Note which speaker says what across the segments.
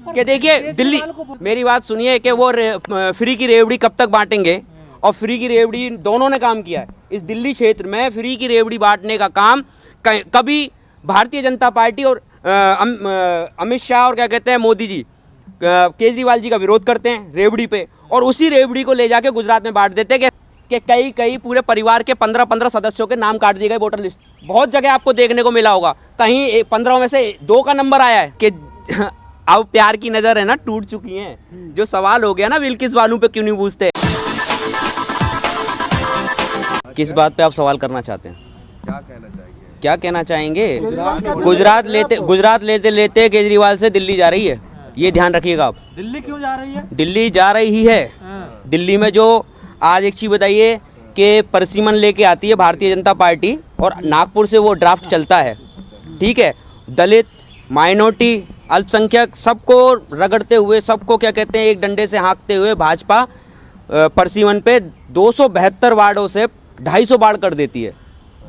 Speaker 1: कि देखिए दिल्ली, मेरी बात सुनिए कि वो फ्री की रेवड़ी कब तक बांटेंगे, और फ्री की रेवड़ी दोनों ने काम किया है इस दिल्ली क्षेत्र में। फ्री की रेवड़ी बांटने का काम कभी भारतीय जनता पार्टी और अमित शाह और क्या कहते हैं मोदी जी, केजरीवाल जी का विरोध करते हैं रेवड़ी पे, और उसी रेवड़ी को ले जाके गुजरात में बांट देते हैं कि कई पूरे परिवार के 15 सदस्यों के नाम काट दिए गए वोटर लिस्ट। बहुत जगह आपको देखने को मिला होगा, कहीं 15 में से 2 का नंबर आया है कि अब प्यार की नजर है ना टूट चुकी है। जो सवाल हो गया ना बिल्किस बानो पे क्यों नहीं पूछते, किस बात पे आप सवाल करना चाहते हैं? क्या कहना चाहेंगे? गुजरात लेते केजरीवाल से दिल्ली जा रही है, ये ध्यान रखिएगा आप।
Speaker 2: दिल्ली क्यों जा रही है?
Speaker 1: दिल्ली जा रही है। दिल्ली में जो आज एक चीज बताइए कि परसिमन लेके आती है भारतीय जनता पार्टी, और नागपुर से वो ड्राफ्ट चलता है, ठीक है। दलित, माइनॉरिटी, अल्पसंख्यक सबको रगड़ते हुए, सबको क्या कहते हैं एक डंडे से हाँकते हुए भाजपा परसिमन पे 272 वार्डों से 250 बाढ़ कर देती है,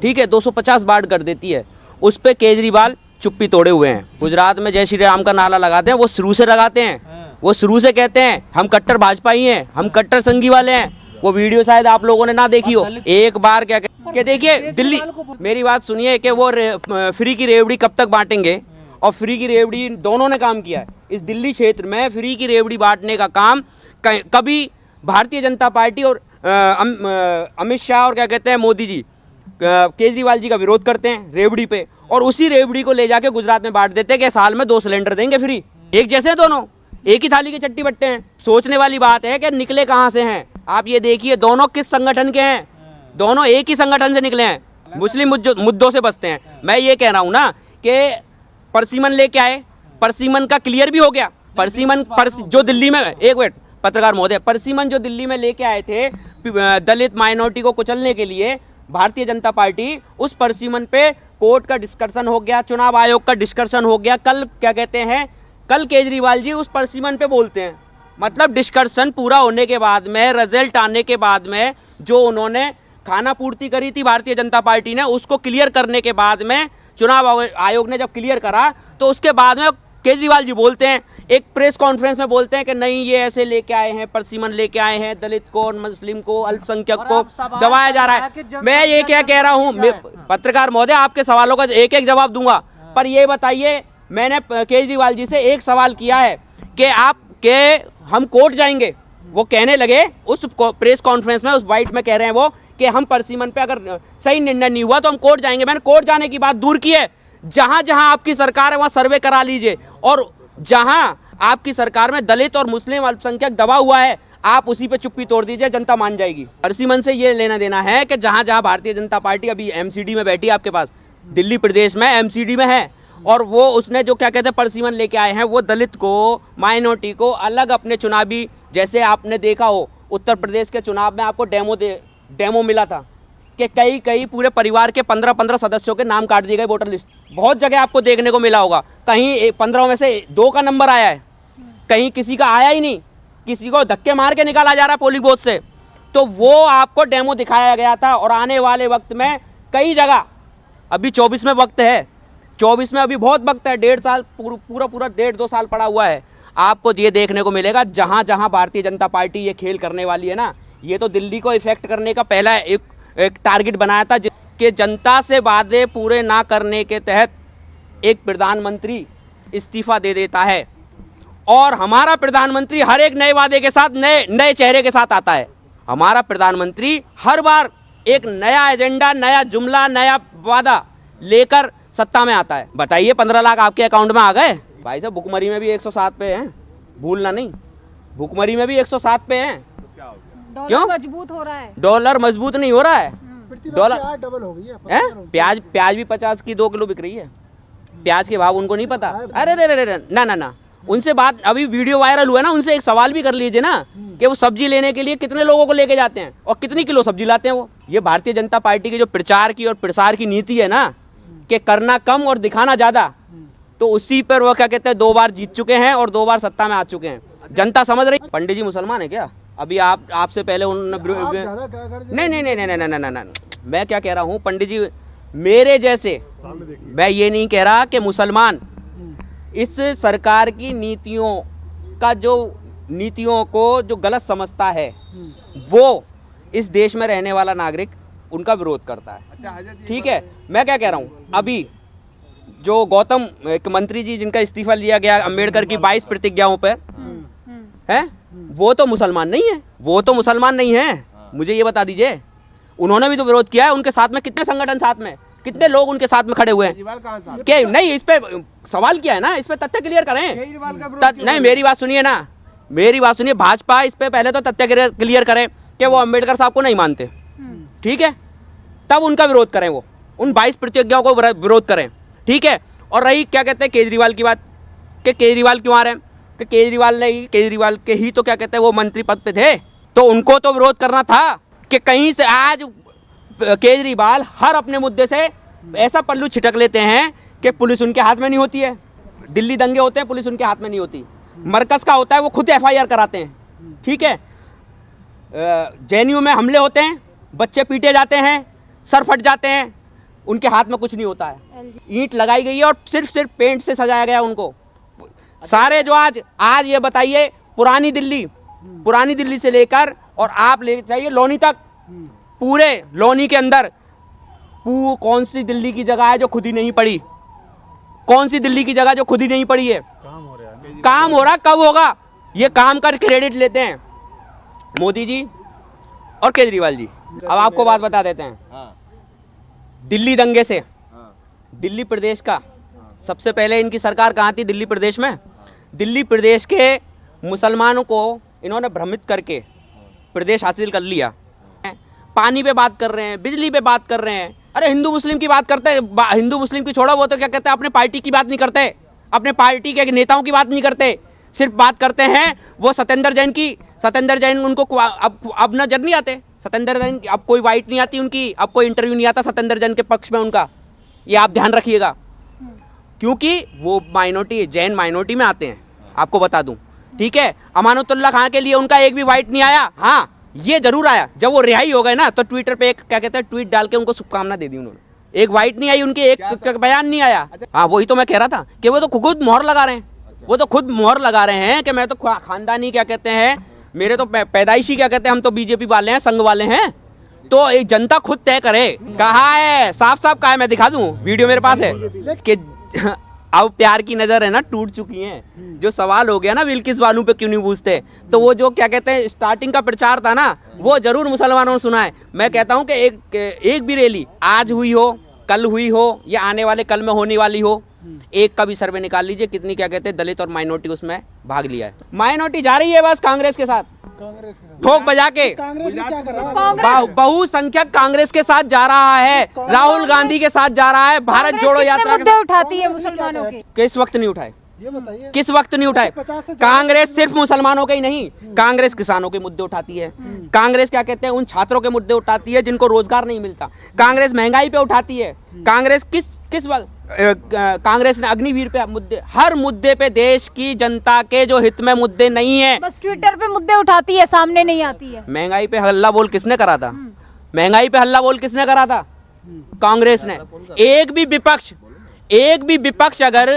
Speaker 1: ठीक है, 250 बाढ़ कर देती है। उस पे केजरीवाल चुप्पी तोड़े हुए हैं। गुजरात में जय श्री राम का नारा लगाते हैं, वो शुरू से लगाते हैं, वो शुरू से कहते हैं हम कट्टर भाजपा ही हैं, हम कट्टर संघी वाले हैं। वो वीडियो शायद आप लोगों ने ना देखी हो। एक बार क्या कि देखिए दिल्ली, मेरी बात सुनिए कि वो फ्री की रेवड़ी कब तक बांटेंगे, और फ्री की रेवड़ी दोनों ने काम किया है इस दिल्ली क्षेत्र में। फ्री की रेवड़ी बांटने का काम कभी भारतीय जनता पार्टी और अमित शाह और क्या कहते हैं मोदी जी, केजरीवाल जी का विरोध करते हैं रेवड़ी पे, और उसी रेवड़ी को ले जाके गुजरात में बांट देते हैं कि साल में 2 सिलेंडर देंगे फ्री। एक जैसे हैं दोनों, एक ही थाली के चट्टी बट्टे हैं। सोचने वाली बात है कि निकले कहाँ से हैं। आप ये देखिए दोनों किस संगठन के हैं, दोनों एक ही संगठन से निकले हैं, मुस्लिम मुद्दों से बसते हैं। मैं ये कह रहा हूँ ना कि परसिमन लेके आए, परसिमन का क्लियर भी हो गया। परसिमन जो दिल्ली में, एक मिनट पत्रकार महोदय, परसिमन जो दिल्ली में लेके आए थे दलित माइनॉरिटी को कुचलने के लिए भारतीय जनता पार्टी, उस परसिमन पे कोर्ट का डिस्कशन हो गया, चुनाव आयोग का डिस्कशन हो गया। कल क्या कहते हैं, कल केजरीवाल जी उस परसिमन पे बोलते हैं, मतलब डिस्कशन पूरा होने के बाद में, रिजल्ट आने के बाद में, जो उन्होंने खाना पूर्ति करी थी भारतीय जनता पार्टी ने, उसको क्लियर करने के बाद में, चुनाव आयोग ने जब क्लियर करा, तो उसके बाद में केजरीवाल जी बोलते हैं, एक प्रेस कॉन्फ्रेंस में बोलते हैं कि नहीं ये ऐसे लेके आए हैं, परसिमन लेके आए हैं, दलित को, मुस्लिम को, अल्पसंख्यक को दबाया जा रहा है। मैं ये क्या कह रहा हूँ, पत्रकार महोदय आपके सवालों का एक जवाब दूंगा, पर ये बताइए, मैंने केजरीवाल जी से एक सवाल किया है कि हम कोर्ट जाएंगे। वो कहने लगे उस प्रेस कॉन्फ्रेंस में, उस वाइट में कह रहे हैं वो कि हम परसिमन पे अगर सही निर्णय नहीं हुआ तो हम कोर्ट जाएंगे। मैंने कोर्ट जाने की बात दूर की है, जहां जहां आपकी सरकार है वहां सर्वे करा लीजिए, और जहां आपकी सरकार में दलित और मुस्लिम अल्पसंख्यक दबा हुआ है, आप उसी पे चुप्पी तोड़ दीजिए, जनता मान जाएगी। परसिमन से ये लेना देना है कि जहां जहां भारतीय जनता पार्टी अभी एमसीडी में बैठी है, आपके पास दिल्ली प्रदेश में एमसीडी में है, और वो उसने जो क्या कहते हैं परसिमन लेके आए हैं, वो दलित को, माइनॉरिटी को अलग अपने चुनावी, जैसे आपने देखा हो उत्तर प्रदेश के चुनाव में आपको डेमो मिला था कि कई पूरे परिवार के 15 सदस्यों के नाम काट दिए गए वोटर लिस्ट। बहुत जगह आपको देखने को मिला होगा, कहीं 15 में से 2 का नंबर आया है, कहीं किसी का आया ही नहीं, किसी को धक्के मार के निकाला जा रहा है पोलिंग बूथ से। तो वो आपको डेमो दिखाया गया था, और आने वाले वक्त में कई जगह, अभी 24 में वक्त है, 24 में अभी बहुत वक्त है, 1.5 साल पूरा 1.5-2 साल पड़ा हुआ है। आपको ये देखने को मिलेगा जहां जहां भारतीय जनता पार्टी ये खेल करने वाली है ना, ये तो दिल्ली को इफेक्ट करने का पहला एक टारगेट बनाया था कि जनता से वादे पूरे ना करने के तहत एक प्रधानमंत्री इस्तीफा दे देता है, और हमारा प्रधानमंत्री हर एक नए वादे के साथ, नए चेहरे के साथ आता है। हमारा प्रधानमंत्री हर बार एक नया एजेंडा, नया जुमला, नया वादा लेकर सत्ता में आता है। बताइए 15 लाख आपके अकाउंट में आ गए भाई साहब। भुखमरी में भी 107 पे हैं, भूलना नहीं, भुखमरी में भी 107 पे हैं। क्यों
Speaker 3: मजबूत हो रहा है? डॉलर
Speaker 1: मजबूत नहीं हो रहा है, डॉलर
Speaker 4: डबल हो गई है।
Speaker 1: प्याज भी 50 की 2 किलो बिक रही है। प्याज के भाव उनको नहीं पता। अरे ना, उनसे बात, अभी वीडियो वायरल हुआ ना, उनसे एक सवाल भी कर लीजिए ना कि वो सब्जी लेने के लिए कितने लोगों को लेके जाते हैं और कितनी किलो सब्जी लाते हैं वो। ये भारतीय जनता पार्टी की जो प्रचार की और प्रसार की नीति है ना, कि करना कम और दिखाना ज्यादा, तो उसी पर वो क्या कहते हैं 2 बार जीत चुके हैं और 2 बार सत्ता में आ चुके हैं। जनता समझ रही। पंडित जी मुसलमान है क्या? अभी आपसे पहले उन्होंने नहीं, मैं क्या कह रहा हूँ पंडित जी, मेरे जैसे, मैं ये नहीं कह रहा कि मुसलमान, इस सरकार की नीतियों को जो गलत समझता है वो इस देश में रहने वाला नागरिक उनका विरोध करता है। ठीक है, मैं क्या कह रहा हूँ, अभी जो गौतम एक मंत्री जी जिनका इस्तीफा लिया गया अम्बेडकर की 22 प्रतिज्ञाओं पर है, वो तो मुसलमान नहीं है, वो तो मुसलमान नहीं है। मुझे ये बता दीजिए, उन्होंने भी तो विरोध किया है। उनके साथ में कितने संगठन साथ में, कितने लोग उनके साथ में खड़े हुए हैं? क्या नहीं, इस पे सवाल किया है ना, इस पे तथ्य क्लियर करें। नहीं, मेरी बात सुनिए ना, मेरी बात सुनिए। भाजपा इस पे पहले तो तथ्य क्लियर करे कि वो अम्बेडकर साहब को नहीं मानते, ठीक है, तब उनका विरोध करें, वो उन 22 प्रतिज्ञाओं को विरोध करें, ठीक है। और रही क्या कहते हैं केजरीवाल की बात, कि केजरीवाल क्यों आ रहे हैं, कि केजरीवाल के ही तो क्या कहते हैं वो मंत्री पद पे थे, तो उनको तो विरोध करना था कि कहीं से आज केजरीवाल हर अपने मुद्दे से ऐसा पल्लू छिटक लेते हैं कि पुलिस उनके हाथ में नहीं होती है। दिल्ली दंगे होते हैं, पुलिस उनके हाथ में नहीं होती। मरकज का होता है, वो खुद FIR कराते हैं, ठीक है। JNU में हमले होते हैं, बच्चे पीटे जाते हैं, सर फट जाते हैं, उनके हाथ में कुछ नहीं होता है। ईंट लगाई गई है और सिर्फ पेंट से सजाया गया उनको। सारे जो आज ये बताइए, पुरानी दिल्ली से लेकर और आप ले जाइए लोनी तक, पूरे लोनी के अंदर कौन सी दिल्ली की जगह है जो खुद ही नहीं पड़ी? कौन सी दिल्ली की जगह जो खुद ही नहीं पड़ी है? काम हो रहा, कब होगा? ये काम कर क्रेडिट लेते हैं मोदी जी और केजरीवाल जी। अब आपको बात बता देते हैं, दिल्ली दंगे से दिल्ली प्रदेश का सबसे पहले इनकी सरकार कहाँ थी? दिल्ली प्रदेश में। दिल्ली प्रदेश के मुसलमानों को इन्होंने भ्रमित करके प्रदेश हासिल कर लिया। पानी पे बात कर रहे हैं, बिजली पे बात कर रहे हैं। अरे हिंदू मुस्लिम की बात करते हैं, हिंदू मुस्लिम की छोड़ो, वो तो क्या कहते हैं अपने पार्टी की बात नहीं करते, अपने पार्टी के नेताओं की बात नहीं करते, सिर्फ बात करते हैं वो सत्येंद्र जैन की। सत्येंद्र जैन उनको अब नजर नहीं आते, सत्येंद्र जैन अब कोई वाइट नहीं आती उनकी, अब कोई इंटरव्यू नहीं आता सत्येंद्र जैन के पक्ष में उनका, ये आप ध्यान रखिएगा, क्योंकि वो माइनॉरिटी, जैन माइनॉरिटी में आते हैं, आपको बता दूं, ठीक है। अमानुतुल्लाह खान के लिए उनका एक भी वाइट नहीं आया। हाँ, ये जरूर आया जब वो रिहाई हो गए ना, तो ट्विटर पे एक क्या कहते हैं ट्वीट डाल के उनको शुभकामना दे दी उन्होंने। एक वाइट नहीं आई उनकी, एक बयान नहीं आया। हाँ, वही तो मैं कह रहा था कि वो तो खुद मोहर लगा रहे हैं, वो तो खुद मोहर लगा रहे हैं कि मैं तो खानदानी क्या कहते हैं, मेरे तो पैदाइशी क्या कहते हैं, हम तो बीजेपी वाले हैं, संघ वाले हैं। तो एक जनता खुद तय करे। कहा है साफ कहा है, मैं दिखा दूं, वीडियो मेरे पास है कि अब प्यार की नजर है ना टूट चुकी हैं। जो सवाल हो गया ना बिल्किस बानो पे क्यों नहीं पूछते, तो वो जो क्या कहते हैं स्टार्टिंग का प्रचार था ना, वो जरूर मुसलमानों ने सुना है। मैं कहता हूं कि एक भी रैली आज हुई हो, कल हुई हो या आने वाले कल में होने वाली हो, एक का भी सर्वे निकाल लीजिए कितनी क्या कहते हैं दलित और माइनॉरिटी उसमें भाग लिया है। माइनॉरिटी जा रही है बस कांग्रेस के साथ ठोक बजा के, बहुसंख्यक कांग्रेस के साथ जा रहा है, राहुल गांधी के साथ जा रहा है, भारत जोड़ो यात्रा के
Speaker 2: उठाती है मुसलमानों के।
Speaker 1: किस वक्त नहीं उठाए, किस वक्त नहीं उठाए? कांग्रेस सिर्फ मुसलमानों के ही नहीं, कांग्रेस किसानों के मुद्दे उठाती है, कांग्रेस क्या कहते हैं उन छात्रों के मुद्दे उठाती है जिनको रोजगार नहीं मिलता, कांग्रेस महंगाई पे उठाती है, कांग्रेस किस वक्त कांग्रेस ने अग्निवीर पे मुद्दे, हर मुद्दे पे देश की जनता के जो हित में मुद्दे नहीं है,
Speaker 2: बस ट्विटर पे मुद्दे उठाती है, सामने नहीं आती है।
Speaker 1: महंगाई पे हल्ला बोल किसने करा था? महंगाई पे हल्ला बोल किसने करा था? कांग्रेस ने। एक भी विपक्ष अगर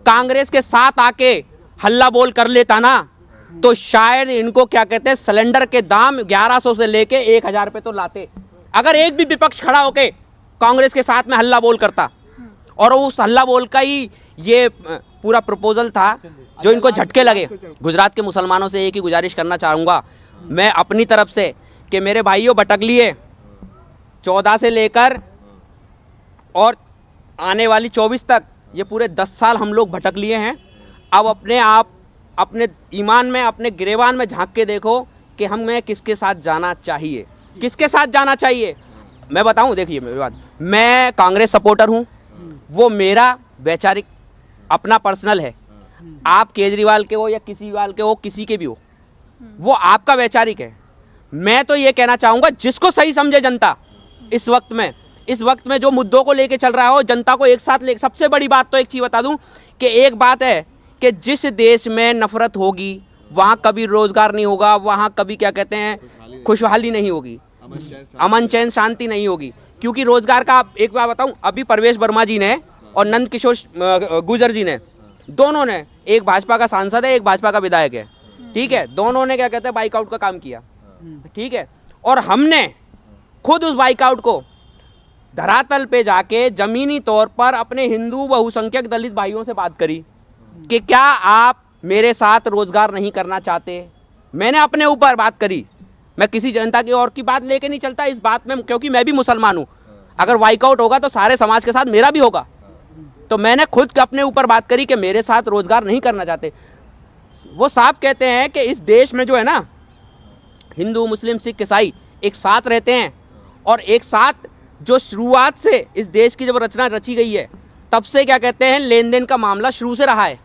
Speaker 1: कांग्रेस के साथ आके हल्ला बोल कर लेता ना, तो शायद इनको क्या कहते हैं सिलेंडर के दाम 1100 से लेके 1000 पे तो लाते। अगर एक भी विपक्ष खड़ा होके कांग्रेस के साथ में हल्ला बोल करता, और उस हल्ला बोल का ही ये पूरा प्रपोजल था जो इनको झटके लगे। गुजरात के मुसलमानों से एक ही गुजारिश करना चाहूँगा मैं अपनी तरफ से कि मेरे भाइयों भटक लिए 14 से लेकर और आने वाली 24 तक, ये पूरे 10 साल हम लोग भटक लिए हैं। अब अपने आप अपने ईमान में, अपने गिरेबान में झांक के देखो कि हमें किसके साथ जाना चाहिए, किसके साथ जाना चाहिए। मैं बताऊं, देखिए मेरी बात, मैं कांग्रेस सपोर्टर हूं, वो मेरा वैचारिक अपना पर्सनल है। आप केजरीवाल के हो या किसी वाल के हो, किसी के भी हो, वो आपका वैचारिक है। मैं तो ये कहना चाहूँगा जिसको सही समझे जनता, इस वक्त में जो मुद्दों को लेके चल रहा हो, जनता को एक साथ ले। सबसे बड़ी बात तो एक चीज़ बता दूं कि एक बात है कि जिस देश में नफरत होगी वहाँ कभी रोजगार नहीं होगा, वहाँ कभी क्या कहते हैं खुशहाली नहीं होगी, अमन चैन शांति नहीं होगी। क्योंकि रोजगार का एक बात बताऊं, अभी परवेश वर्मा जी ने और नंद किशोर गुर्जर जी ने दोनों ने, एक भाजपा का सांसद है, एक भाजपा का विधायक है, ठीक है, दोनों ने क्या कहते हैं बाइकआउट का काम किया, ठीक है। और हमने खुद उस बाइकआउट को धरातल पे जाके जमीनी तौर पर अपने हिंदू बहुसंख्यक दलित भाइयों से बात करी कि क्या आप मेरे साथ रोजगार नहीं करना चाहते। मैंने अपने ऊपर बात करी, मैं किसी जनता की और की बात लेके नहीं चलता इस बात में, क्योंकि मैं भी मुसलमान हूं। अगर बाइकआउट होगा तो सारे समाज के साथ मेरा भी होगा। तो मैंने खुद अपने ऊपर बात करी कि मेरे साथ रोजगार नहीं करना चाहते। वो साफ कहते हैं कि इस देश में जो है ना, हिंदू मुस्लिम सिख ईसाई एक साथ रहते हैं, और एक साथ जो शुरुआत से इस देश की जब रचना रची गई है तब से क्या कहते हैं लेन देन का मामला शुरू से रहा है।